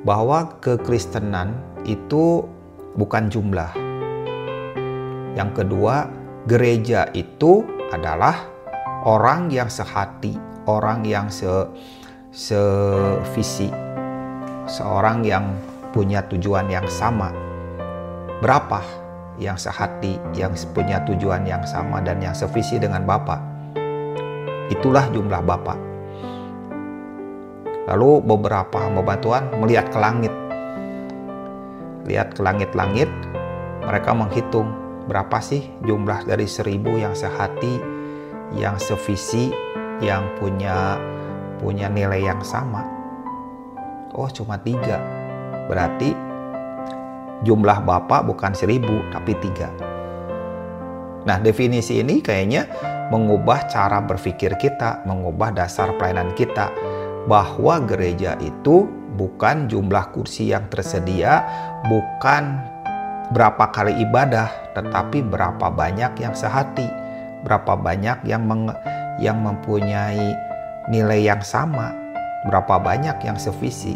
bahwa kekristenan itu bukan jumlah. Yang kedua, gereja itu adalah orang yang sehati, orang yang sevisi, seorang yang punya tujuan yang sama. Berapa yang sehati, yang punya tujuan yang sama dan yang sevisi dengan Bapa? Itulah jumlah Bapa. Lalu beberapa hamba Tuhan melihat ke langit. Lihat ke langit-langit, mereka menghitung berapa sih jumlah dari 1000 yang sehati, yang sevisi, yang punya nilai yang sama. Oh, cuma 3. Berarti jumlah Bapa bukan 1000 tapi 3. Nah, definisi ini kayaknya mengubah cara berpikir kita, mengubah dasar pelayanan kita, bahwa gereja itu bukan jumlah kursi yang tersedia, bukan berapa kali ibadah, tetapi berapa banyak yang sehati, berapa banyak yang mempunyai nilai yang sama, berapa banyak yang sevisi.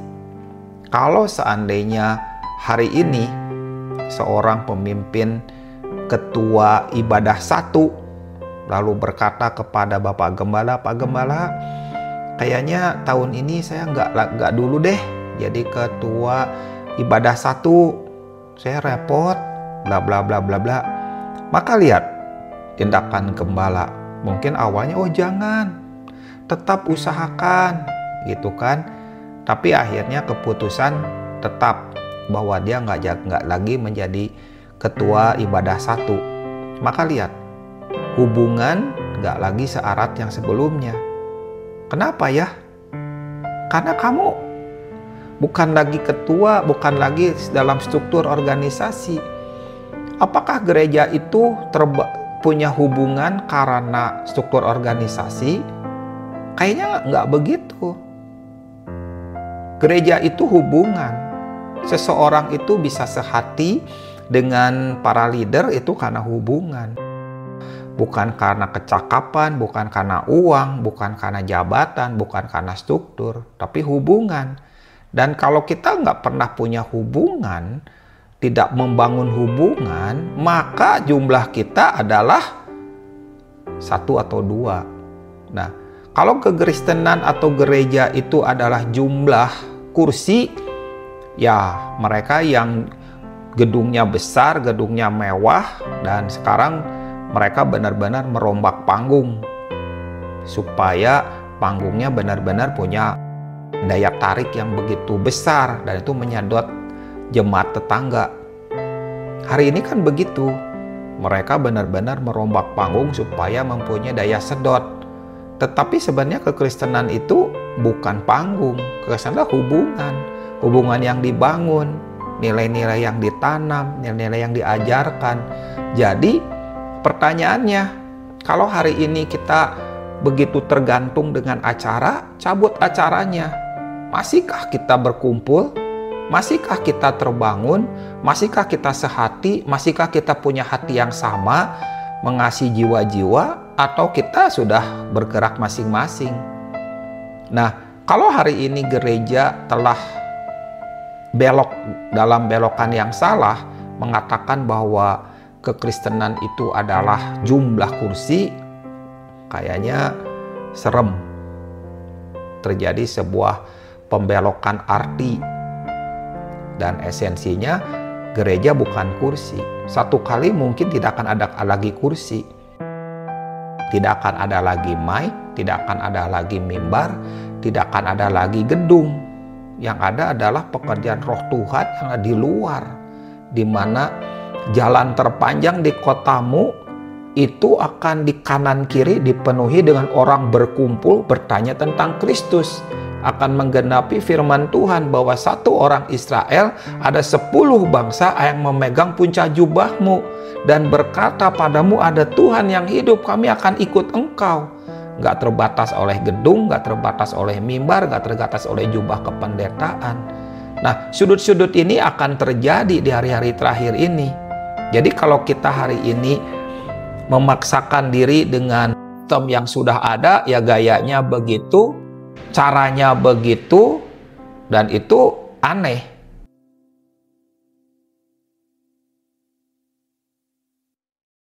Kalau seandainya hari ini seorang pemimpin ketua ibadah satu lalu berkata kepada Bapak Gembala, "Pak Gembala, kayaknya tahun ini saya nggak dulu deh jadi ketua ibadah satu, saya repot, bla bla bla bla bla." Maka lihat tindakan gembala. Mungkin awalnya, oh jangan, tetap usahakan, gitu kan. Tapi akhirnya keputusan tetap bahwa dia nggak lagi menjadi ketua ibadah satu. Maka lihat, hubungan nggak lagi seerat yang sebelumnya. Kenapa ya? Karena kamu bukan lagi ketua, bukan lagi dalam struktur organisasi. Apakah gereja itu punya hubungan karena struktur organisasi? Kayaknya nggak begitu. Gereja itu hubungan. Seseorang itu bisa sehati dengan para leader itu karena hubungan. Bukan karena kecakapan, bukan karena uang, bukan karena jabatan, bukan karena struktur, tapi hubungan. Dan kalau kita nggak pernah punya hubungan, tidak membangun hubungan, maka jumlah kita adalah 1 atau 2. Nah, kalau kekristenan atau gereja itu adalah jumlah kursi, ya mereka yang gedungnya besar, gedungnya mewah, dan sekarang mereka benar-benar merombak panggung supaya panggungnya benar-benar punya daya tarik yang begitu besar dan itu menyedot jemaat tetangga. Hari ini kan begitu. Mereka benar-benar merombak panggung supaya mempunyai daya sedot. Tetapi sebenarnya kekristenan itu bukan panggung. Kekristenan adalah hubungan. Hubungan yang dibangun, nilai-nilai yang ditanam, nilai-nilai yang diajarkan. Jadi pertanyaannya, kalau hari ini kita begitu tergantung dengan acara, cabut acaranya. Masihkah kita berkumpul? Masihkah kita terbangun? Masihkah kita sehati? Masihkah kita punya hati yang sama, mengasihi jiwa-jiwa? Atau kita sudah bergerak masing-masing? Nah, kalau hari ini gereja telah belok dalam belokan yang salah, mengatakan bahwa kekristenan itu adalah jumlah kursi, kayaknya serem. Terjadi sebuah pembelokan arti dan esensinya gereja bukan kursi. Satu kali mungkin tidak akan ada lagi kursi, tidak akan ada lagi mic, tidak akan ada lagi mimbar, tidak akan ada lagi gedung. Yang ada adalah pekerjaan Roh Tuhan yang ada di luar, di mana jalan terpanjang di kotamu itu akan di kanan kiri dipenuhi dengan orang berkumpul bertanya tentang Kristus. Akan menggenapi firman Tuhan bahwa satu orang Israel ada 10 bangsa yang memegang puncak jubahmu dan berkata padamu, ada Tuhan yang hidup, kami akan ikut engkau. Gak terbatas oleh gedung, gak terbatas oleh mimbar, gak terbatas oleh jubah kependetaan. Nah, sudut-sudut ini akan terjadi di hari-hari terakhir ini. Jadi kalau kita hari ini memaksakan diri dengan sistem yang sudah ada, ya gayanya begitu, caranya begitu, dan itu aneh